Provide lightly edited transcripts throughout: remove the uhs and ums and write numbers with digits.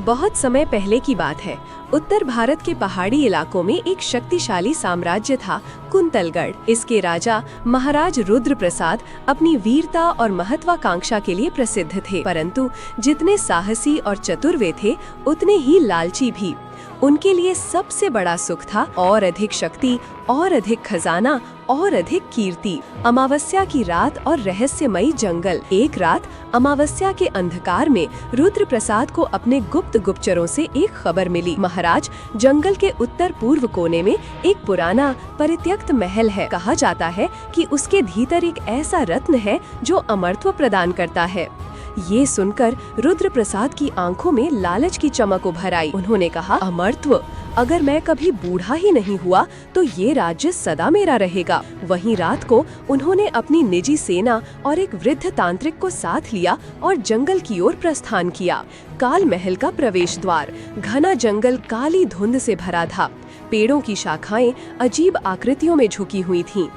बहुत समय पहले की बात है। उत्तर भारत के पहाड़ी इलाकों में एक शक्तिशाली साम्राज्य था, कुंतलगढ़। इसके राजा महाराज रुद्र प्रसाद अपनी वीरता और महत्वाकांक्षा के लिए प्रसिद्ध थे, परंतु जितने साहसी और चतुर वे थे, उतने ही लालची भी। उनके लिए सबसे बड़ा सुख था और अधिक शक्ति, और अधिक खजाना, और अधिक कीर्ति। अमावस्या की रात और रहस्यमयी जंगल। एक रात अमावस्या के अंधकार में रुद्र प्रसाद को अपने गुप्त गुप्तचरों से एक खबर मिली। महाराज, जंगल के उत्तर पूर्व कोने में एक पुराना परित्यक्त महल है। कहा जाता है कि उसके भीतर एक ऐसा रत्न है जो अमरत्व प्रदान करता है। ये सुनकर रुद्र प्रसाद की आंखों में लालच की चमक उभर आई। उन्होंने कहा, अमरत्व? अगर मैं कभी बूढ़ा ही नहीं हुआ तो ये राज्य सदा मेरा रहेगा। वहीं रात को उन्होंने अपनी निजी सेना और एक वृद्ध तांत्रिक को साथ लिया और जंगल की ओर प्रस्थान किया। काल महल का प्रवेश द्वार। घना जंगल काली धुंध से भरा था। पेड़ों की शाखाएं अजीब आकृतियों में झुकी हुई थीं।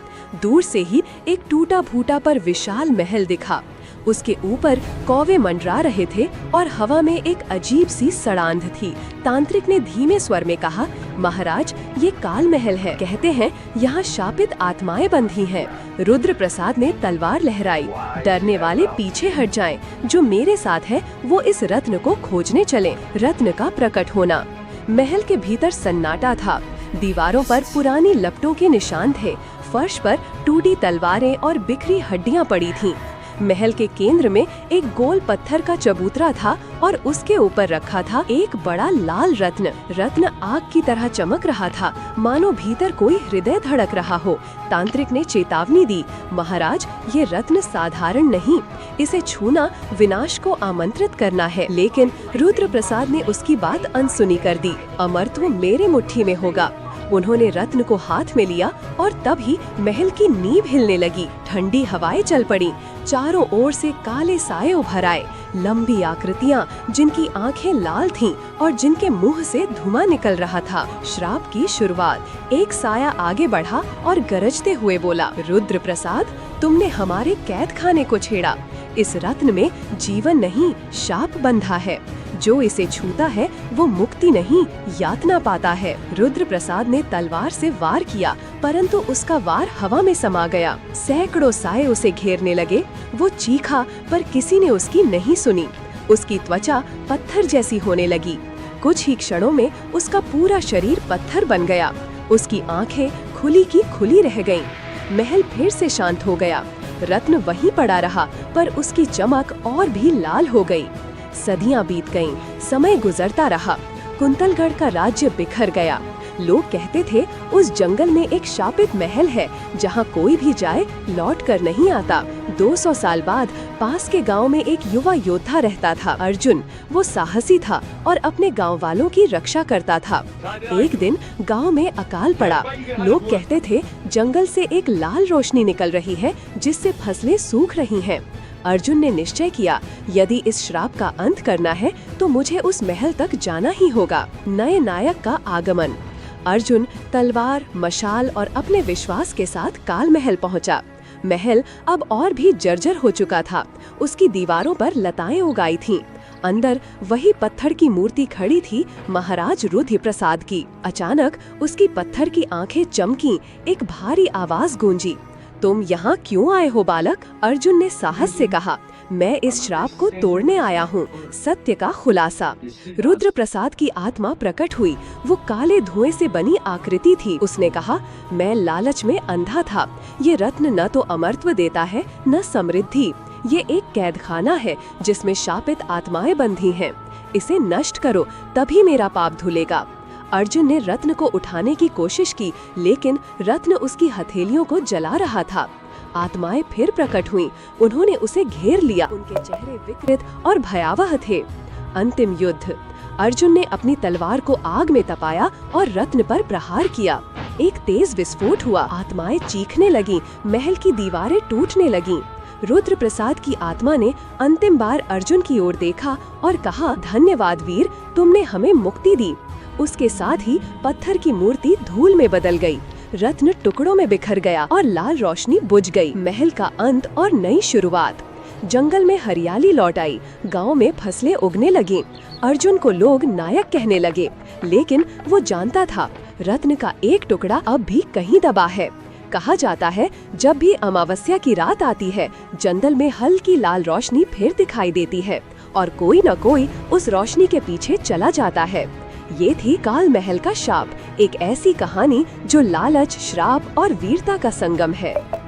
दूर से ही एक टूटा फूटा पर विशाल महल दिखा। उसके ऊपर कौवे मंडरा रहे थे और हवा में एक अजीब सी सड़ांध थी। तांत्रिक ने धीमे स्वर में कहा, महाराज, ये काल महल है। कहते हैं यहाँ शापित आत्माएं बंधी हैं। रुद्र प्रसाद ने तलवार लहराई। डरने वाले पीछे हट जाएं। जो मेरे साथ है वो इस रत्न को खोजने चले। रत्न का प्रकट होना। महल के भीतर सन्नाटा था। दीवारों पर पुरानी लपटों के निशान थे। फर्श पर टूटी तलवारें और बिखरी हड्डियां पड़ी थीं। महल के केंद्र में एक गोल पत्थर का चबूतरा था और उसके ऊपर रखा था एक बड़ा लाल रत्न। रत्न आग की तरह चमक रहा था, मानो भीतर कोई हृदय धड़क रहा हो। तांत्रिक ने चेतावनी दी, महाराज, ये रत्न साधारण नहीं, इसे छूना विनाश को आमंत्रित करना है। लेकिन रुद्र प्रसाद ने उसकी बात अनसुनी कर दी। अमरत्व मेरे मुट्ठी में होगा। उन्होंने रत्न को हाथ में लिया और तभी महल की नींव हिलने लगी। ठंडी हवाएं चल पड़ी। चारों ओर से काले साए उभर आए। लंबी आकृतियां जिनकी आंखें लाल थीं और जिनके मुंह से धुआं निकल रहा था। श्राप की शुरुआत। एक साया आगे बढ़ा और गरजते हुए बोला, रुद्र प्रसाद, तुमने हमारे कैद खाने को छेड़ा। इस रत्न में जीवन नहीं, शाप बंधा है। जो इसे छूता है वो मुक्ति नहीं, यातना पाता है। रुद्र प्रसाद ने तलवार से वार किया, परंतु उसका वार हवा में समा गया। सैकड़ों साए उसे घेरने लगे। वो चीखा, पर किसी ने उसकी नहीं सुनी। उसकी त्वचा पत्थर जैसी होने लगी। कुछ ही क्षणों में उसका पूरा शरीर पत्थर बन गया। उसकी आंखें खुली की खुली रह गईं। महल फिर से शांत हो गया। रत्न वहीं पड़ा रहा, पर उसकी चमक और भी लाल हो गई। सदियां बीत गईं, समय गुजरता रहा। कुंतलगढ़ का राज्य बिखर गया। लोग कहते थे, उस जंगल में एक शापित महल है जहां कोई भी जाए लौट कर नहीं आता। 200 साल बाद पास के गांव में एक युवा योद्धा रहता था, अर्जुन। वो साहसी था और अपने गांव वालों की रक्षा करता था। एक दिन गांव में अकाल पड़ा। लोग कहते थे, जंगल से एक लाल रोशनी निकल रही है जिससे फसलें सूख रही हैं। अर्जुन ने निश्चय किया, यदि इस श्राप का अंत करना है तो मुझे उस महल तक जाना ही होगा। नए नायक का आगमन। अर्जुन तलवार, मशाल और अपने विश्वास के साथ काल महल पहुंचा। महल अब और भी जर्जर हो चुका था। उसकी दीवारों पर लताएं उगाई थीं। अंदर वही पत्थर की मूर्ति खड़ी थी, महाराज रुद्र प्रसाद की। अचानक उसकी पत्थर की आंखें चमकी। एक भारी आवाज गूंजी, तुम यहाँ क्यों आए हो बालक? अर्जुन ने साहस से कहा, मैं इस श्राप को तोड़ने आया हूँ। सत्य का खुलासा। रुद्र प्रसाद की आत्मा प्रकट हुई। वो काले धुएं से बनी आकृति थी। उसने कहा, मैं लालच में अंधा था। ये रत्न न तो अमरत्व देता है, न समृद्धि। ये एक कैदखाना है जिसमें शापित आत्माएं बंधी हैं। इसे नष्ट करो, तभी मेरा पाप धुलेगा। अर्जुन ने रत्न को उठाने की कोशिश की, लेकिन रत्न उसकी हथेलियों को जला रहा था। आत्माएं फिर प्रकट हुईं। उन्होंने उसे घेर लिया। उनके चेहरे विकृत और भयावह थे। अंतिम युद्ध। अर्जुन ने अपनी तलवार को आग में तपाया और रत्न पर प्रहार किया। एक तेज विस्फोट हुआ। आत्माएं चीखने लगीं। महल की दीवारें टूटने लगीं। रुद्र प्रसाद की आत्मा ने अंतिम बार अर्जुन की ओर देखा और कहा, धन्यवाद वीर, तुमने हमें मुक्ति दी। उसके साथ ही पत्थर की मूर्ति धूल में बदल गई। रत्न टुकड़ों में बिखर गया और लाल रोशनी बुझ गई। महल का अंत और नई शुरुआत। जंगल में हरियाली लौट आई, गांव में फसलें उगने लगीं। अर्जुन को लोग नायक कहने लगे, लेकिन वो जानता था रत्न का एक टुकड़ा अब भी कहीं दबा है। कहा जाता है जब भी अमावस्या की रात आती है, जंगल में हल्की लाल रोशनी फिर दिखाई देती है और कोई न कोई उस रोशनी के पीछे चला जाता है। ये थी काल महल का शाप, एक ऐसी कहानी जो लालच, श्राप और वीरता का संगम है।